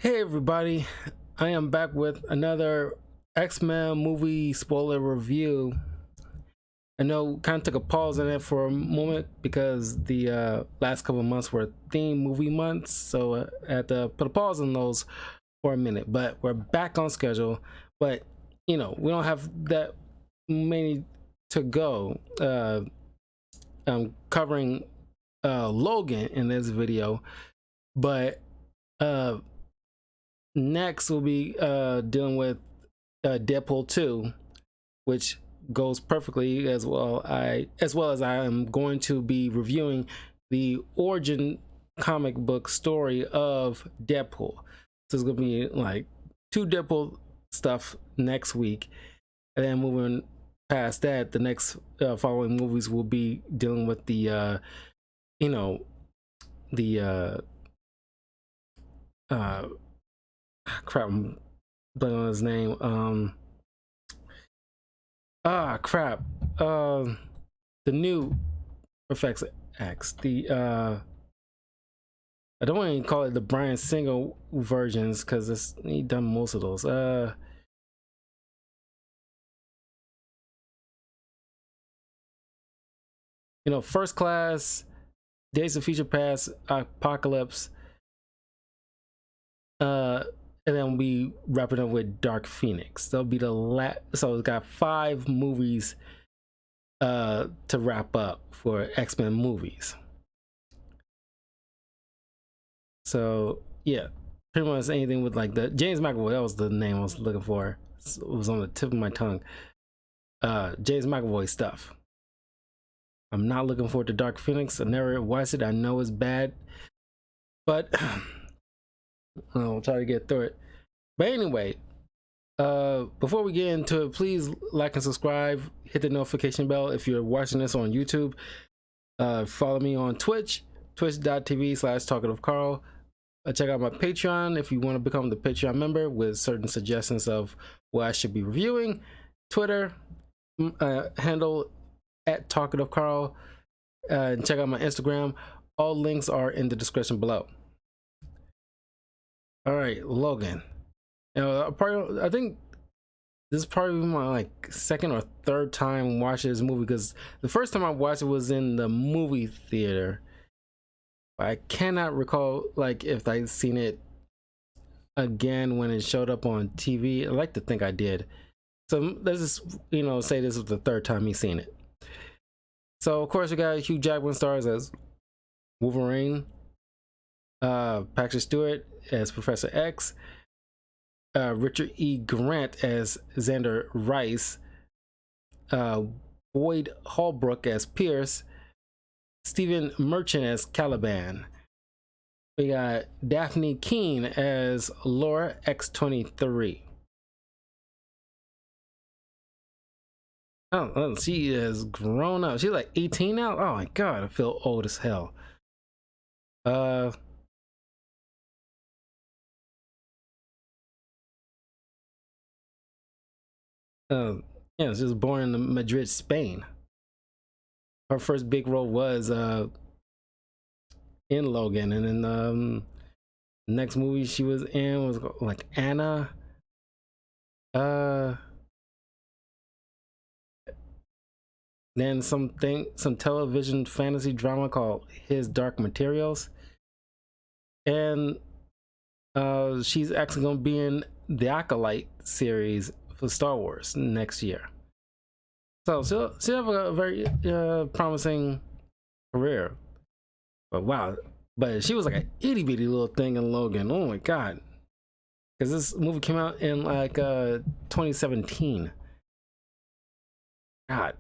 Hey everybody, I am back with another X-Men movie spoiler review. I know kind of took a pause in it for a moment because the last couple of months were theme movie months, so I had to put a pause on those for a minute. But we're back on schedule. But we don't have that many to go. I'm covering Logan in this video, but next we'll be dealing with Deadpool 2, which goes perfectly as well. As well as I am going to be reviewing the origin comic book story of Deadpool. So it's gonna be like two Deadpool stuff next week, and then moving past that, the next following movies will be dealing with the the crap, I'm blanking on his name. Crap. The new Effects X. I don't want to call it the Bryan Singer versions because he done most of those. First Class, Days of Future Past, Apocalypse. And then we wrap it up with Dark Phoenix. That'll be the last. So it's got 5 movies to wrap up for X-Men movies. So yeah, pretty much anything with like the James McAvoy, that was the name I was looking for. It was on the tip of my tongue. James McAvoy stuff. I'm not looking forward to Dark Phoenix. I never watched it. I know it's bad, but I'll try to get through it. But anyway, before we get into it, please like and subscribe, hit the notification bell if you're watching this on YouTube. Follow me on Twitch, twitch.tv/talkingofcarl. Check out my Patreon if you want to become the Patreon member with certain suggestions of what I should be reviewing. Twitter handle at talkingofcarl, and check out my Instagram. All links are in the description below. All right, Logan. I think this is probably my second or third time watching this movie, because the first time I watched it was in the movie theater. I cannot recall if I'd seen it again when it showed up on TV. I like to think I did. So let's just say this was the third time he's seen it. So of course we got Hugh Jackman stars as Wolverine, Patrick Stewart as Professor X, Richard E. Grant as Xander Rice, Boyd Holbrook as Pierce, Stephen Merchant as Caliban. We got Daphne Keane as Laura X-23. Oh, she has grown up. She's like 18 now. Oh my god, I feel old as hell. Yeah, she was born in Madrid, Spain. Her first big role was in Logan, and then the next movie she was in was like Anna. Then some television fantasy drama called His Dark Materials, and she's actually gonna be in the Acolyte series for Star Wars next year. So she'll have a very promising career. But wow, but she was like an itty bitty little thing in Logan. Oh my god, because this movie came out in 2017. God,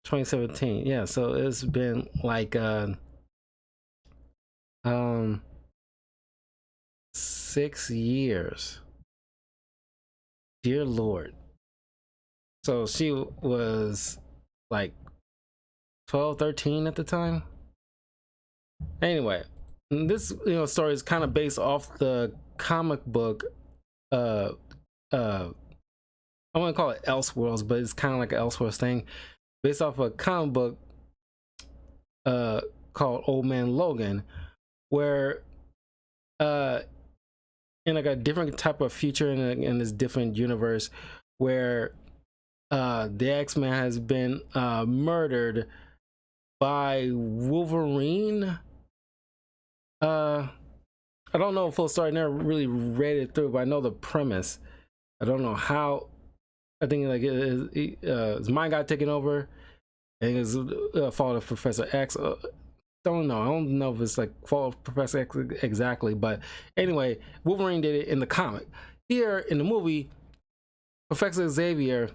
2017. Yeah, so it's been 6 years. Dear Lord. So she was like 12, 13 at the time. Anyway, this story is kind of based off the comic book. I want to call it Elseworlds, but it's kind of like an Elseworlds thing, based off a comic book called Old Man Logan, where in like a different type of future in this different universe where the X-Men has been murdered by Wolverine. I don't know full story. I never really read it through, but I know the premise. I don't know how. I think like his mind got taken over, and his fault of Professor X. Don't know. I don't know if it's like fault of Professor X exactly, but anyway, Wolverine did it in the comic. Here in the movie, Professor Xavier,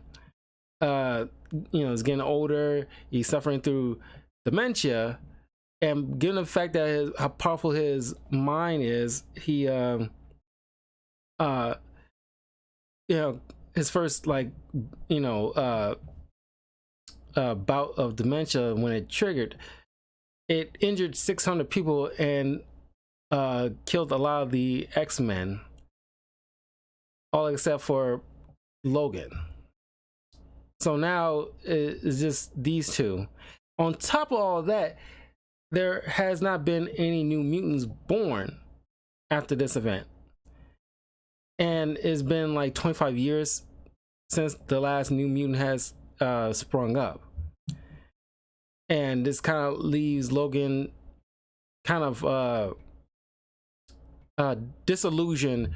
is getting older. He's suffering through dementia, and given the fact that how powerful his mind is, he his first bout of dementia, when it triggered, it injured 600 people and killed a lot of the X-Men, all except for Logan. So now it's just these two. On top of all that, there has not been any new mutants born after this event. And it's been like 25 years since the last new mutant has sprung up. And this kind of leaves Logan kind of disillusioned,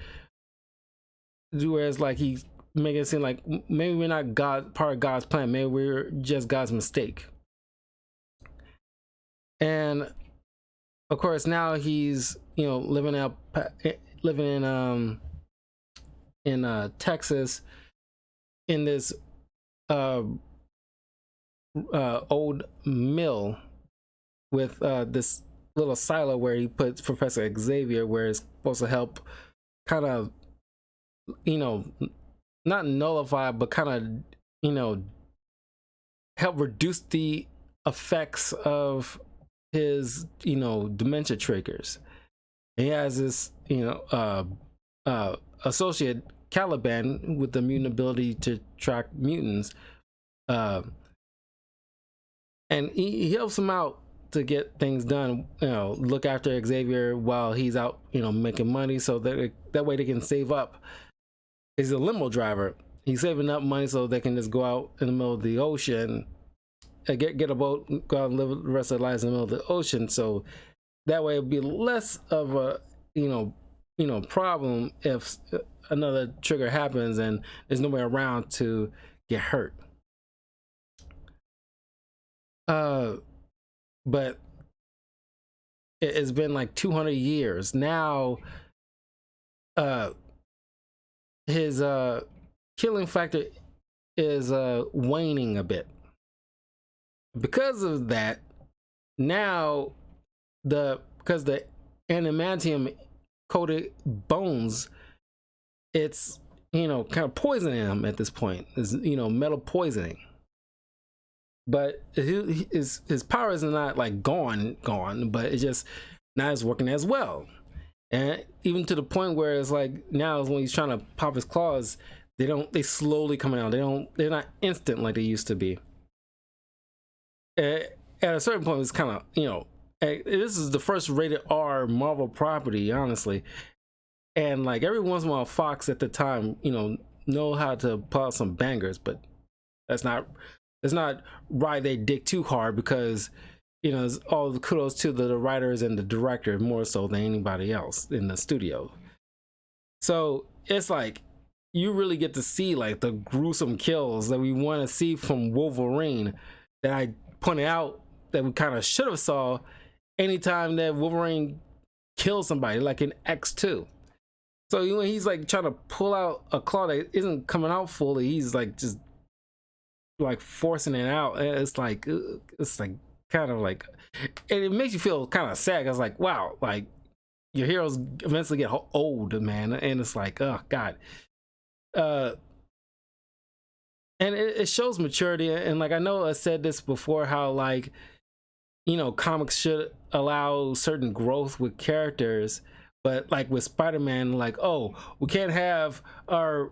whereas like he's making it seem like maybe we're not part of God's plan, maybe we're just God's mistake. And of course now he's living in Texas in this old mill with this little silo where he puts Professor Xavier, where it's supposed to help kind of not nullify, but kind of help reduce the effects of his dementia triggers. He has this associate Caliban with the mutant ability to track mutants, and he helps him out to get things done, look after Xavier while he's out making money, so that way they can save up. He's a limo driver. He's saving up money so they can just go out in the middle of the ocean, get a boat, go out and live the rest of their lives in the middle of the ocean, so that way it'll be less of a problem if another trigger happens and there's nobody around to get hurt. But it's been like 200 years now. His killing factor is waning a bit. Because of that, now because the adamantium coated bones, it's kind of poisoning him at this point. It's metal poisoning. But his power is not like gone, but it's just not as working as well. And even to the point where it's like now when he's trying to pop his claws, they slowly coming out. They're not instant like they used to be. At a certain point, it's kind of this is the first rated R Marvel property, honestly. And like every once in a while, Fox at the time, know how to pull out some bangers, but that's not ride their dick too hard, because it's all the kudos to the writers and the director more so than anybody else in the studio. So it's like you really get to see like the gruesome kills that we want to see from Wolverine, that I pointed out that we kind of should have saw anytime that Wolverine kills somebody, like in X2. So when he's like trying to pull out a claw that isn't coming out fully, he's like just like forcing it out. It's like kind of like, and it makes you feel kind of sad. I was like, wow, like your heroes eventually get old, man, and it's like, oh god. And it shows maturity, and like I know I said this before, how like comics should allow certain growth with characters, but like with Spider-Man, like, oh, we can't have our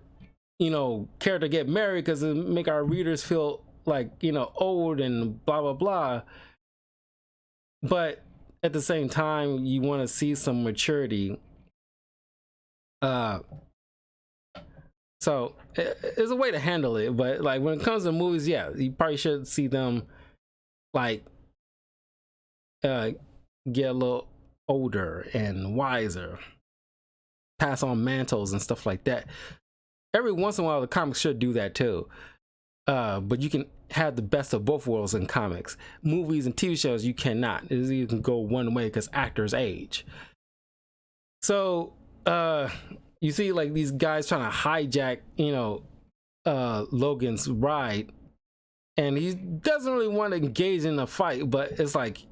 character get married because it make our readers feel like old and blah blah blah. But at the same time, you want to see some maturity Uh, so it's a way to handle it, but like when it comes to movies, yeah, you probably should see them like uh get a little older and wiser, pass on mantles and stuff like that. Every once in a while, the comics should do that too. But you can have the best of both worlds in comics. Movies and TV shows, you cannot. You can go one way because actors age. So you see like these guys trying to hijack, Logan's ride, and he doesn't really want to engage in a fight, but it's like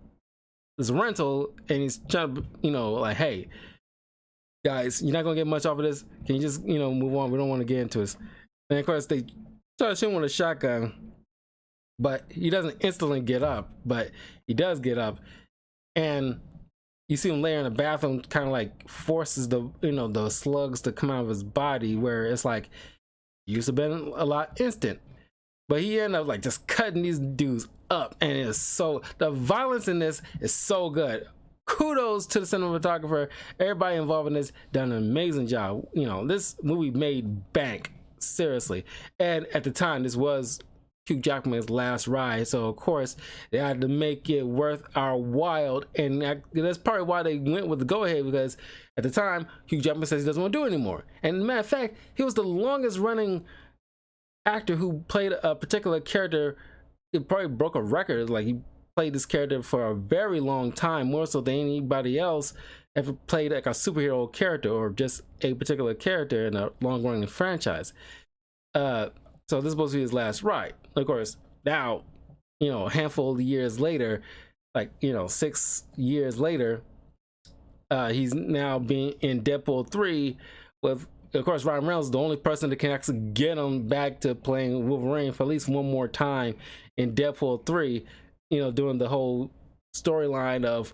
it's a rental, and he's trying to, like, hey, guys, you're not gonna get much off of this. Can you just, move on? We don't want to get into this. And of course, they try to shoot him with a shotgun, but he doesn't instantly get up, but he does get up, and you see him later in the bathroom, kind of like forces the slugs to come out of his body, where it's like used to been a lot instant, but he ended up like just cutting these dudes up, and it's so, the violence in this is so good. Kudos to the cinematographer, everybody involved in this done an amazing job. This movie made bank, seriously, and at the time this was Hugh Jackman's last ride, so of course they had to make it worth our while, and that's probably why they went with the go-ahead, because at the time Hugh Jackman says he doesn't want to do it anymore. And matter of fact, he was the longest running actor who played a particular character. It probably broke a record. Like, he played this character for a very long time, more so than anybody else ever played like a superhero character or just a particular character in a long-running franchise. So this is supposed to be his last ride. Of course, now, a handful of years later, like, 6 years later, he's now being in Deadpool 3 with, of course, Ryan Reynolds, the only person that can actually get him back to playing Wolverine for at least one more time in Deadpool 3, doing the whole storyline of,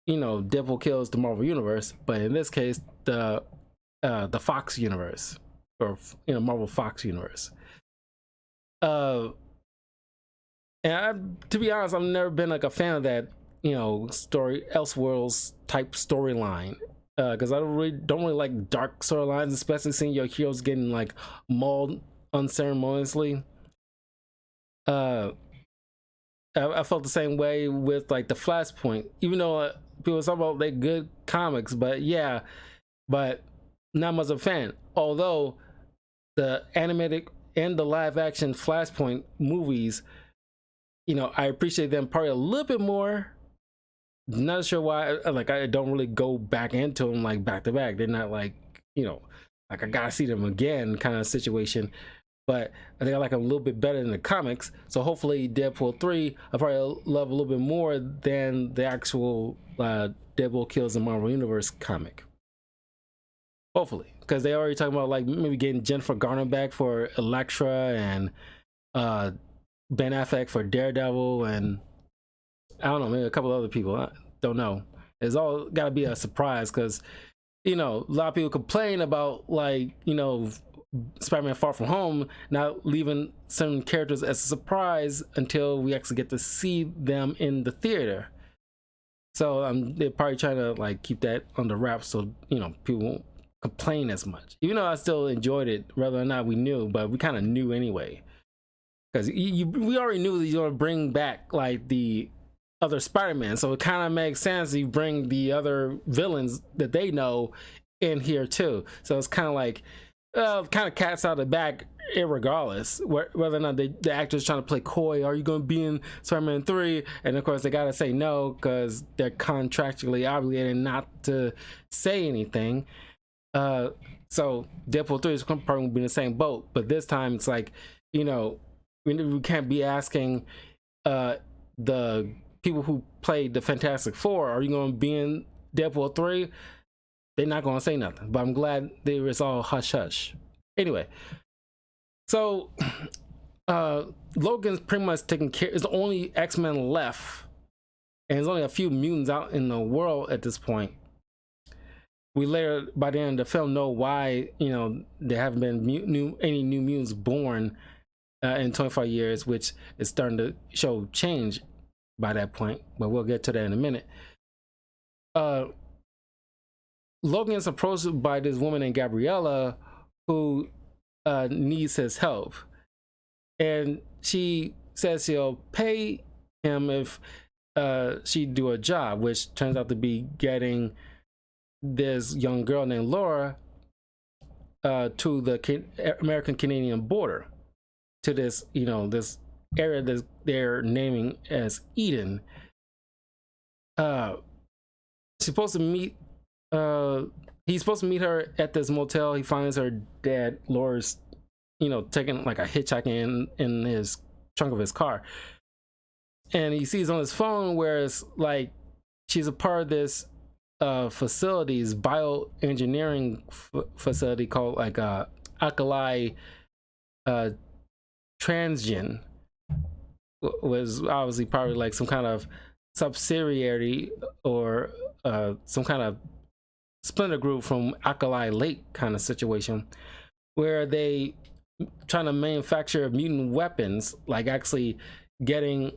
Deadpool kills the Marvel Universe, but in this case, the Fox Universe, or, Marvel Fox Universe. And to be honest, I've never been like a fan of that, story, Elseworlds type storyline, because I don't really like dark storylines, especially seeing your heroes getting like mauled unceremoniously. I felt the same way with like the Flashpoint, even though people talk about they good comics, but not much of a fan. Although the animated and the live action Flashpoint movies, I appreciate them probably a little bit more. Not sure why. Like, I don't really go back into them like back to back. They're not like, like I gotta see them again kind of situation. But I think I like them a little bit better than the comics. So hopefully Deadpool 3 I probably love a little bit more than the actual Deadpool Kills the Marvel Universe comic. Hopefully, because they already talking about like maybe getting Jennifer Garner back for Elektra, and Ben Affleck for Daredevil, and I don't know, maybe a couple other people. I don't know. It's all got to be a surprise, because a lot of people complain about like Spider-Man Far From Home not leaving certain characters as a surprise until we actually get to see them in the theater. So they're probably trying to like keep that under wraps, so people won't complain as much, even though I still enjoyed it whether or not we knew, but we kind of knew anyway, because we already knew that you're going to bring back like the other Spider-Man, so it kind of makes sense you bring the other villains that they know in here too. So it's kind of like kind of cat's out of the bag irregardless, whether or not the actor's trying to play coy. Are you going to be in Spider-Man 3? And of course they got to say no because they're contractually obligated not to say anything. So Deadpool 3 is probably going to be in the same boat, but this time it's like, we can't be asking the people who played the Fantastic Four, are you going to be in Deadpool 3? They're not going to say nothing, but I'm glad there was all hush hush. Anyway, so Logan's pretty much taking care, is the only X-Men left, and there's only a few mutants out in the world at this point. We later, by the end of the film, know why there haven't been any new mutants born in 25 years, which is starting to show change by that point, but we'll get to that in a minute. Logan's approached by this woman named Gabriella who needs his help, and she says she'll pay him if she do a job, which turns out to be getting this young girl named Laura to the American Canadian border, to this, you know, this area that they're naming as Eden. She's supposed to meet he's supposed to meet her at this motel. He finds her dead. Laura's, you know, taking like a hitchhiking in his trunk of his car, and he sees on his phone where it's like she's a part of this facilities bioengineering facility called like alkali transgen, was obviously probably like some kind of subsidiary or some kind of splinter group from Alkali Lake kind of situation, where they trying to manufacture mutant weapons, like actually getting,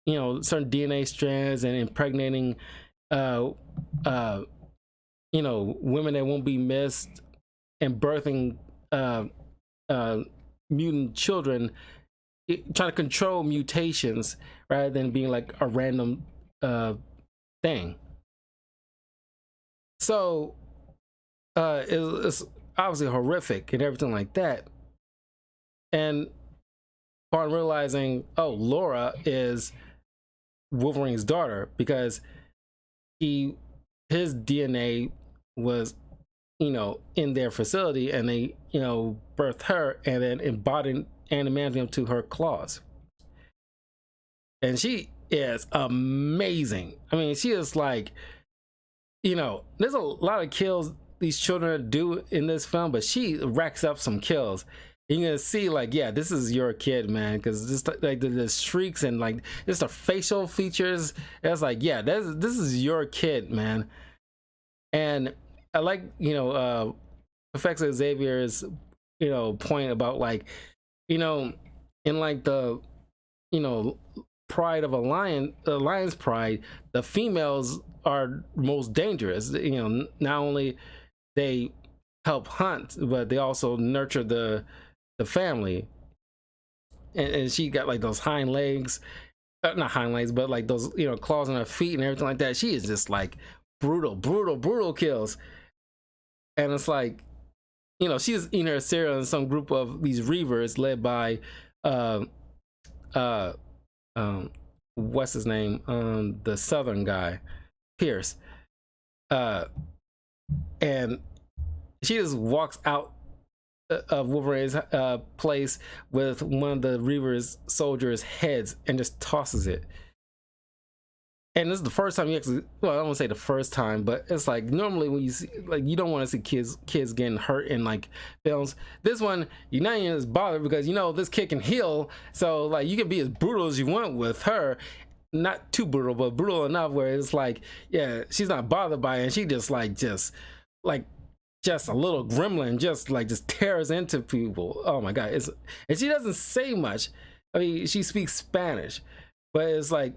you know, certain DNA strands and impregnating you know, women that won't be missed, and birthing mutant children, trying to control mutations rather than being like a random thing. So it's obviously horrific and everything like that. And upon realizing, oh, Laura is Wolverine's daughter, because his DNA was, you know, in their facility, and they, you know, birthed her and then embodied adamantium to her claws. And she is amazing. I mean, she is like, you know, there's a lot of kills these children do in this film, but she racks up some kills. You're gonna see, like, yeah, this is your kid, man, because just like the shrieks and like just the facial features, it's like, yeah, this is your kid, man. And I like, you know, Professor Xavier's, you know, point about, like, you know, in like the, you know, pride of a lion, the lion's pride, the females are most dangerous. You know, not only they help hunt, but they also nurture the family. And she got like those hind legs, not hind legs, but like those, you know, claws on her feet and everything like that. She is just like brutal kills. And it's like, you know, she's eating her cereal in some group of these reavers led by what's his name, the southern guy, Pierce, and she just walks out of Wolverine's place with one of the reavers soldiers' heads and just tosses it. And this is the first time you actually, well, I don't want to say the first time, but it's like normally when you see, like, you don't want to see kids getting hurt in like films. This one, you're not even as bothered because you know this kid can heal, so like you can be as brutal as you want with her. Not too brutal, but brutal enough where it's like, yeah, she's not bothered by it, and she just a little gremlin, just tears into people. Oh my god! And she doesn't say much. I mean, she speaks Spanish, but it's like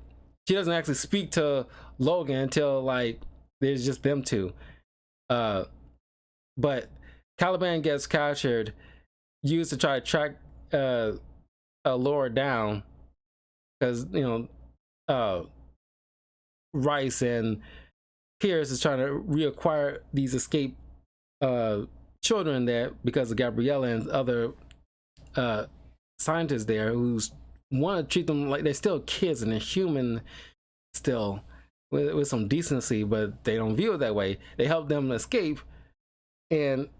she doesn't actually speak to Logan until like there's just them two. But Caliban gets captured, used to try to track Laura down, because, you know, Rice and Pierce is trying to reacquire these escaped children there because of Gabriella and other scientists there who's want to treat them like they're still kids and they're human still, with some decency, but they don't view it that way. They help them escape, and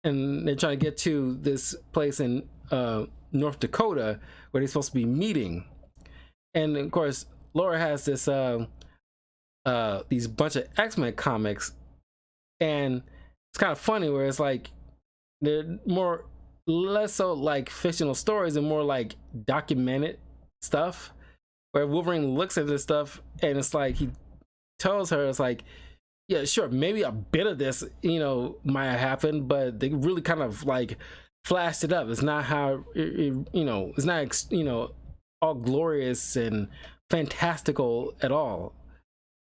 they're trying to get to this place in North Dakota where they're supposed to be meeting. And of course, Laura has this these bunch of X-Men comics, and it's kind of funny where it's like they're less so like fictional stories and more like documented stuff, where Wolverine looks at this stuff and it's like he tells her, it's like, yeah, sure, maybe a bit of this, you know, might have happened, but they really kind of like flashed it up. It's not how you know, it's not, you know, all glorious and fantastical at all,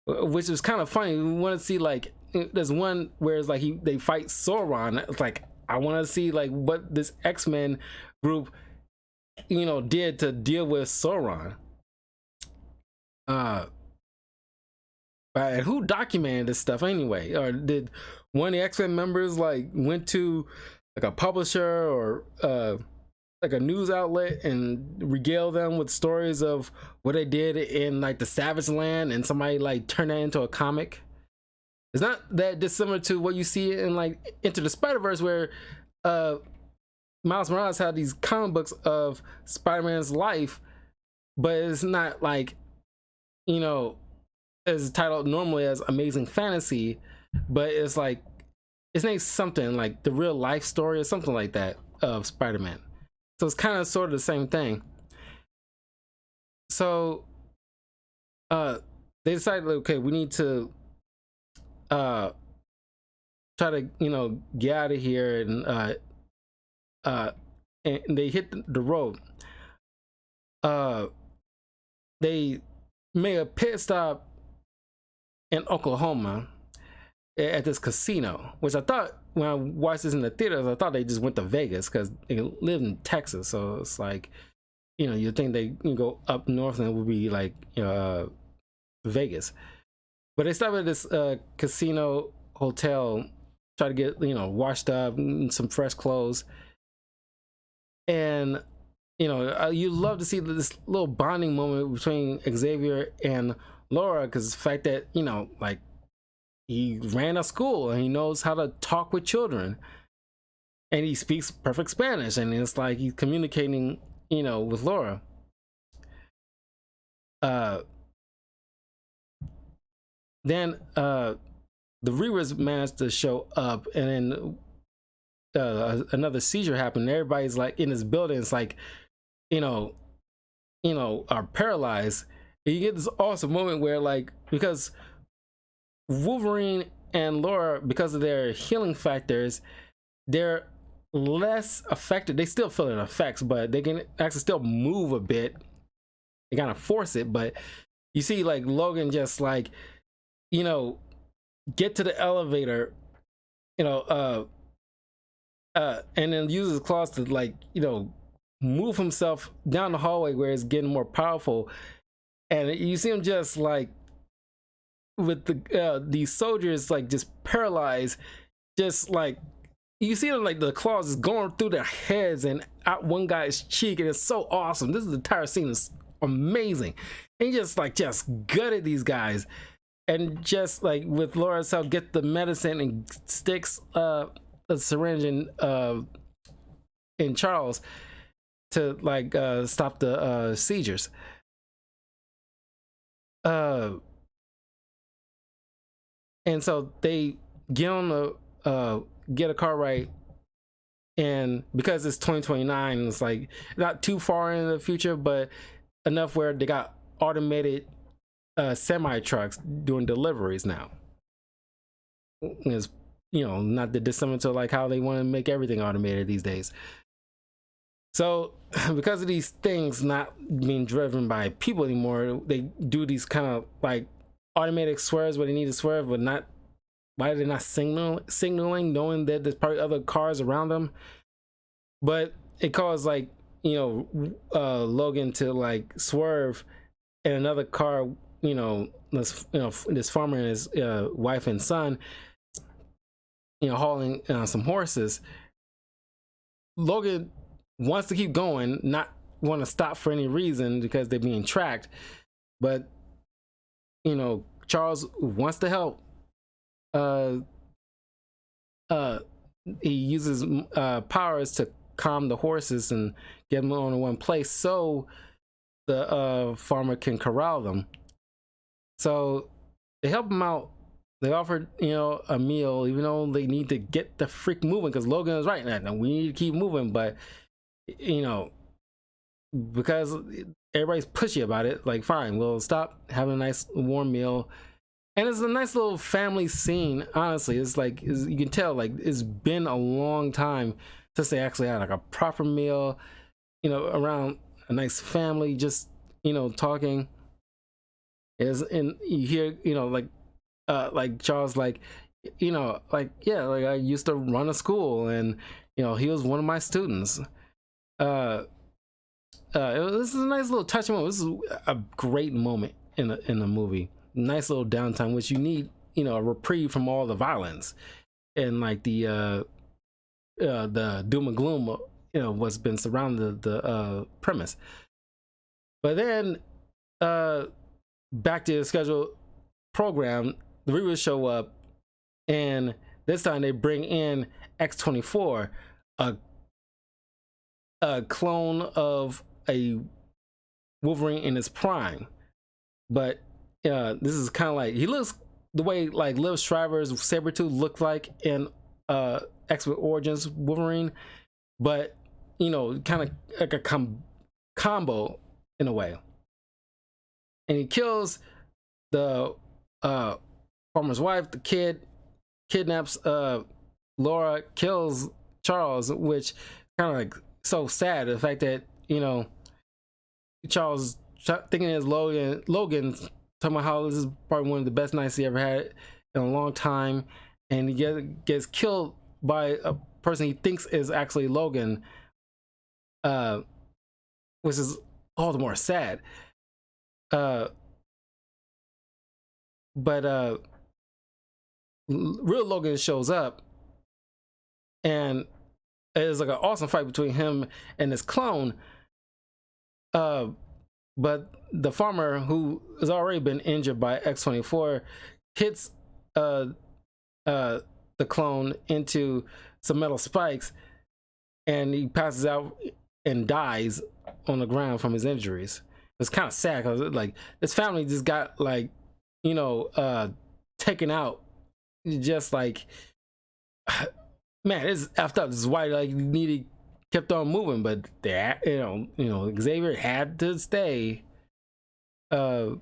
which is kind of funny. We want to see like there's one where it's like they fight Sauron. It's like I want to see like what this X-Men group, did to deal with Sauron. And who documented this stuff anyway? Or did one of the X-Men members like went to like a publisher or like a news outlet and regale them with stories of what they did in like the Savage Land, and somebody like turned that into a comic? It's not that dissimilar to what you see in like Into the Spider-Verse, where Miles Morales had these comic books of Spider-Man's life, but it's not like, as titled normally as Amazing Fantasy, but it's like it's named something like the real life story or something like that of Spider-Man. So it's kind of sort of the same thing. So they decided, okay, we need to try to get out of here, and they hit the road. They made a pit stop in Oklahoma at this casino, which I thought when I watched this in the theaters, I thought they just went to Vegas because they live in Texas. So it's like, you'd think they go up north and it would be like Vegas. But they stopped at this casino hotel, try to get washed up, some fresh clothes, and you love to see this little bonding moment between Xavier and Laura, because the fact that like he ran a school and he knows how to talk with children, and he speaks perfect Spanish, and it's like he's communicating with Laura. Then the Reavers managed to show up, and then another seizure happened. Everybody's like in this building, it's like are paralyzed. And you get this awesome moment where, like, because Wolverine and Laura, because of their healing factors, they're less affected. They still feel the effects, but they can actually still move a bit. They kind of force it, but you see like Logan just like get to the elevator, and then use his claws to like move himself down the hallway where it's getting more powerful. And you see him just like with these soldiers like just paralyzed, just like you see them like the claws is going through their heads and out one guy's cheek, and it's so awesome. This entire scene is amazing. And he just gutted these guys, and just like with Laura herself, get the medicine and sticks a syringe in Charles to like stop the seizures. And so they get on the get a car ride, and because it's 2029, it's like not too far in the future, but enough where they got automated semi trucks doing deliveries now. It's not the dissimilar to like how they want to make everything automated these days. So because of these things not being driven by people anymore, they do these kind of like automatic swerves where they need to swerve, but not, why are they not signaling, knowing that there's probably other cars around them? But it caused like Logan to like swerve, and another car, this farmer and his wife and son, hauling some horses. Logan wants to keep going, not want to stop for any reason because they're being tracked, but Charles wants to help. He uses powers to calm the horses and get them on in one place so the farmer can corral them. So they help him out. They offered a meal, even though they need to get the freak moving, because Logan is right now, we need to keep moving, but because everybody's pushy about it, like, fine, we'll stop, have a nice warm meal. And it's a nice little family scene. Honestly, it's like, you can tell like it's been a long time since they actually had like a proper meal, around a nice family, just talking. And you hear like Charles, like, like, yeah, like I used to run a school, and he was one of my students. uh this is a nice little touching moment. This is a great moment in the movie. Nice little downtime, which you need, a reprieve from all the violence and like the doom and gloom, what's been surrounding the premise. But then, back to the scheduled program, the Reavers show up, and this time they bring in X-24, a clone of a Wolverine in his prime. But this is kind of like, he looks the way like Liv Schreiber's Sabretooth looked like in X-Men Origins Wolverine, but kind of like a combo in a way. And he kills the farmer's wife, the kid, kidnaps Laura, kills Charles, which kind of like so sad. The fact that Charles thinking it's Logan talking about how this is probably one of the best nights he ever had in a long time, and he gets killed by a person he thinks is actually Logan, which is all the more sad. But real Logan shows up, and it's like an awesome fight between him and his clone. But the farmer, who has already been injured by X-24, hits the clone into some metal spikes, and he passes out and dies on the ground from his injuries. It's kind of sad because like this family just got like taken out, just like, man, it's effed up. This is why like needed kept on moving, but that Xavier had to stay. But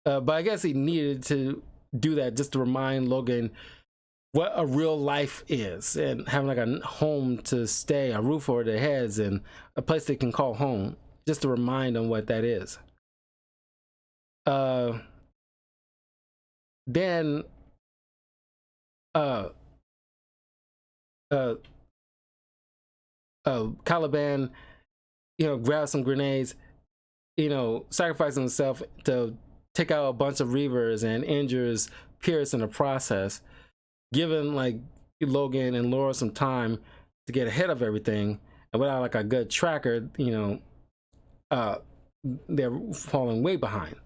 I guess he needed to do that just to remind Logan what a real life is, and having like a home to stay, a roof over their heads, and a place they can call home, just to remind them what that is. Then Caliban, grabs some grenades, sacrificing himself to take out a bunch of Reavers and injures Pierce in the process, giving like Logan and Laura some time to get ahead of everything. And without like a good tracker, they're falling way behind.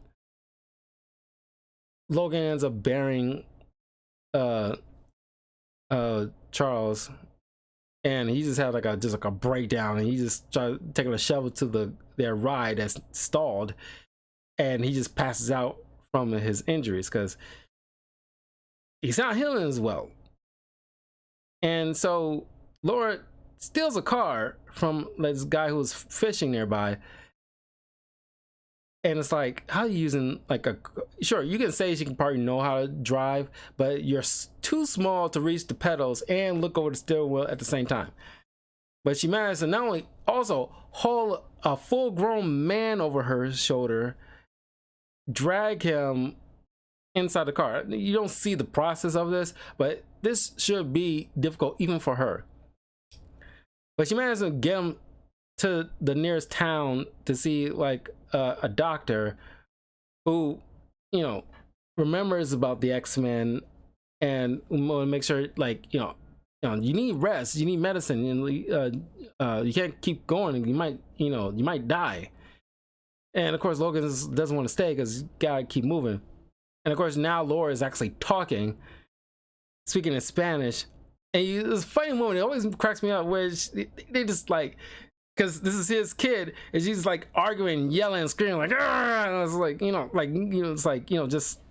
Logan ends up burying Charles, and he just had like a breakdown, and he just tried taking a shovel to their ride that's stalled, and he just passes out from his injuries because he's not healing as well. And so Laura steals a car from this guy who was fishing nearby, and it's like, how are you using like sure, you can say she can probably know how to drive, but you're too small to reach the pedals and look over the steering wheel at the same time. But she managed to not only also haul a full-grown man over her shoulder, drag him inside the car. You don't see the process of this, but this should be difficult even for her. But she managed to get him to the nearest town to see like a doctor who remembers about the X-Men and want to make sure like you need rest, you need medicine, and you can't keep going, you might die. And of course Logan doesn't want to stay because he's gotta keep moving. And of course now Laura is actually talking, speaking in Spanish, and it's a funny moment. It always cracks me up where they just like, because this is his kid, and she's like arguing, yelling, screaming, like, "Argh!" And it's like, it's like, just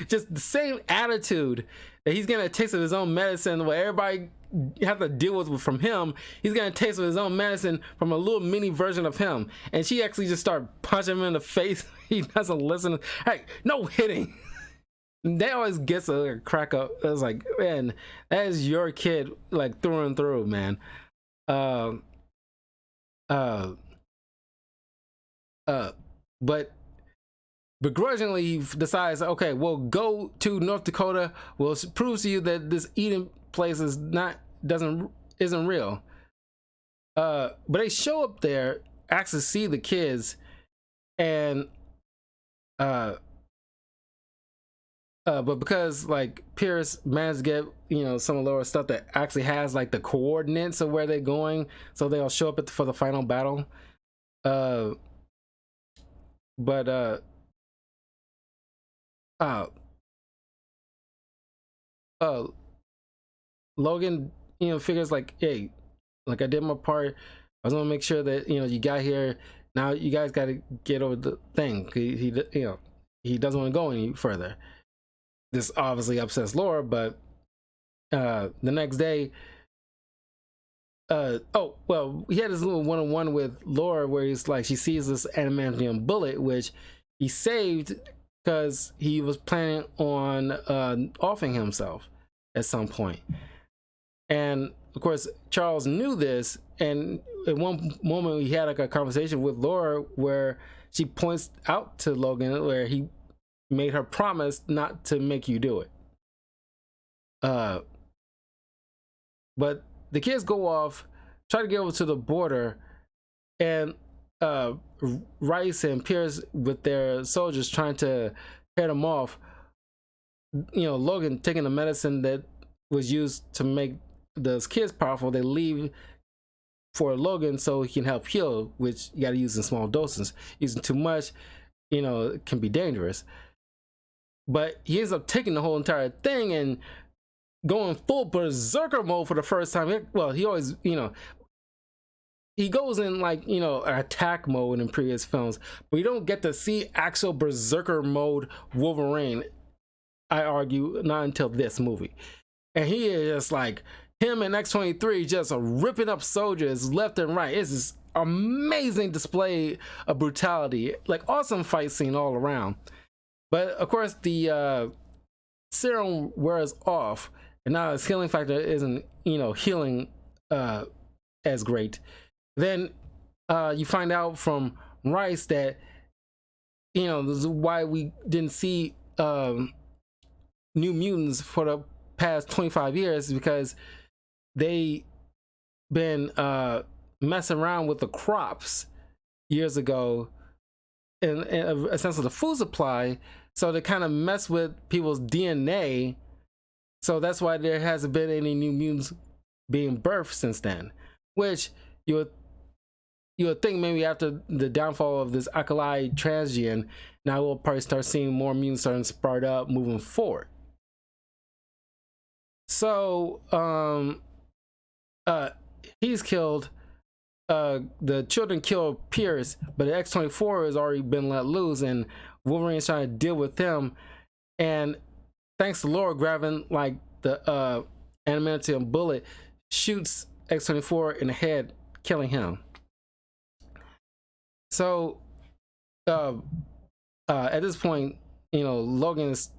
just the same attitude that he's gonna taste of his own medicine, what everybody have to deal with from him. He's gonna taste of his own medicine from a little mini version of him. And she actually just started punching him in the face. He doesn't listen. Hey, no hitting. That always gets a crack up. It's like, man, that is your kid, like through and through, man. But begrudgingly he decides, okay, we'll go to North Dakota. We'll prove to you that this Eden place is isn't real. But they show up there, actually see the kids, and but because like Pierce managed to get some of Laura's stuff that actually has like the coordinates of where they're going, so they'll show up for the final battle. Uh, but uh, uh, Logan, figures like, hey, like I did my part. I was gonna make sure that you got here. Now you guys got to get over the thing. He doesn't want to go any further. This obviously upsets Laura, but the next day, oh well, he had this little one-on-one with Laura where he's like, she sees this adamantium bullet which he saved because he was planning on offing himself at some point. And of course Charles knew this, and at one moment he had like a conversation with Laura where she points out to Logan where he made her promise not to make you do it. But the kids go off, try to get over to the border, and Rice and Pierce with their soldiers trying to head them off. Logan taking the medicine that was used to make those kids powerful, they leave for Logan so he can help heal, which you got to use in small doses. Using too much, it can be dangerous. But he ends up taking the whole entire thing and going full berserker mode for the first time. Well, he always, he goes in like, attack mode in previous films, but you don't get to see actual berserker mode Wolverine, I argue, not until this movie. And he is just like, him and X-23 just ripping up soldiers left and right. It's this amazing display of brutality, like awesome fight scene all around. But of course the serum wears off, and now his healing factor isn't healing as great. Then you find out from Rice that this is why we didn't see New Mutants for the past 25 years, because they been messing around with the crops years ago in a sense of the food supply, so they kind of mess with people's DNA. So that's why there hasn't been any new mutants being birthed since then, which you would think maybe after the downfall of this alkali transgene, now we'll probably start seeing more mutants starting to sprout up moving forward. So he's killed. The children kill Pierce, but the X-24 has already been let loose, and Wolverine's trying to deal with them. And thanks to Laura grabbing like the adamantium bullet, shoots X-24 in the head, killing him. So at this point, Logan is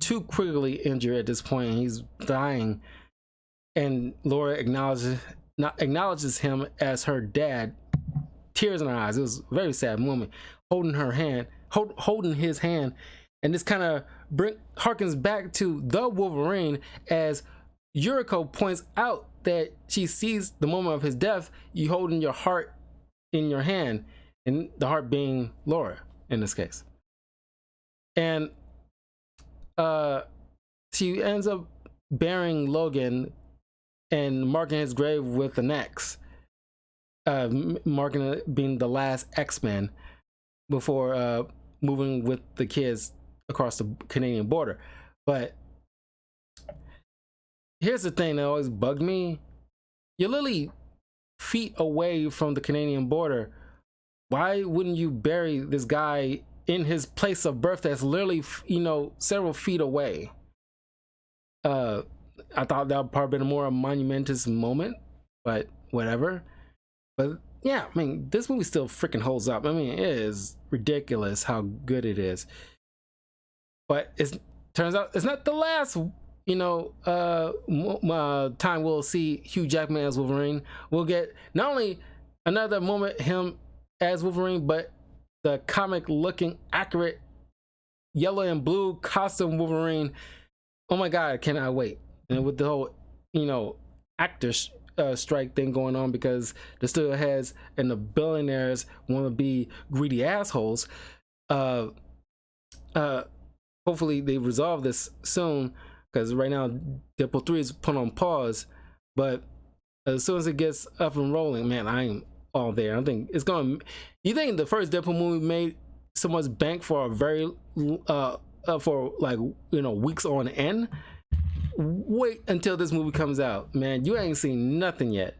too critically injured at this point, and he's dying. And Laura acknowledges him as her dad, tears in her eyes. It was a very sad moment, holding her hand, holding his hand. And this kind of harkens back to the Wolverine, as Yuriko points out that she sees the moment of his death, you holding your heart in your hand, and the heart being Laura in this case. And she ends up burying Logan and marking his grave with an X, marking it being the last X-Men before moving with the kids across the Canadian border. But here's the thing that always bugged me. You're literally feet away from the Canadian border. Why wouldn't you bury this guy in his place of birth that's literally, several feet away? I thought that would probably been a more monumentous moment, but whatever. But yeah, I mean, this movie still freaking holds up. I mean, it is ridiculous how good it is. But turns out it's not the last, time we'll see Hugh Jackman as Wolverine. We'll get not only another moment him as Wolverine, but the comic looking accurate yellow and blue costume Wolverine. Oh my god, I cannot wait. And with the whole, you know, actors strike thing going on because the studio heads and the billionaires want to be greedy assholes. Uh, Hopefully they resolve this soon, because right now Deadpool 3 is put on pause. But as soon as it gets up and rolling, man, I'm all there. I think it's gonna. You think the first Deadpool movie made so much bank for a very for like, you know, weeks on end? Wait until this movie comes out, man. You ain't seen nothing yet.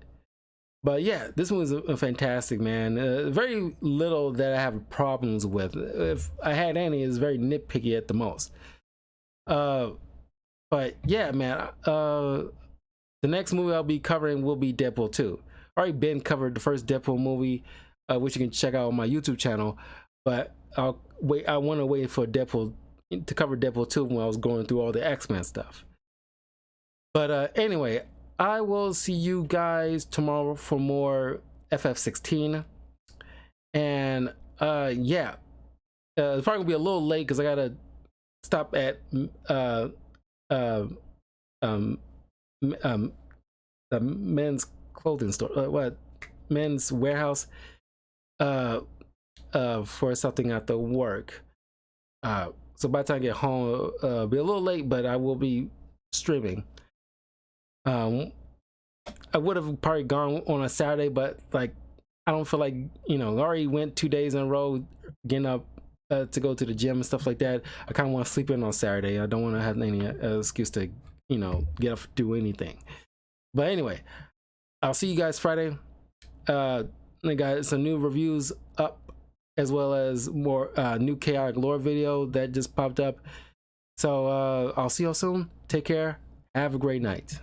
But yeah, this one is a fantastic, man. Very little that I have problems with. If I had any, it's very nitpicky at the most. But yeah, man. The next movie I'll be covering will be Deadpool 2. Already been covered the first Deadpool movie, which you can check out on my YouTube channel. But I'll wait. I want to wait for Deadpool to cover Deadpool 2 when I was going through all the X-Men stuff. But anyway, I will see you guys tomorrow for more FF16. And yeah, it's probably gonna be a little late because I gotta stop at the men's clothing store, men's warehouse, for something after work. So by the time I get home, be a little late, but I will be streaming. I would have probably gone on a Saturday, but like, I don't feel like, you know, I already went 2 days in a row getting up to go to the gym and stuff like that. I kind of want to sleep in on Saturday. I don't want to have any excuse to, you know, get up, do anything. But anyway, I'll see you guys Friday. I got some new reviews up, as well as more new chaotic lore video that just popped up. So I'll see y'all soon. Take care. Have a great night.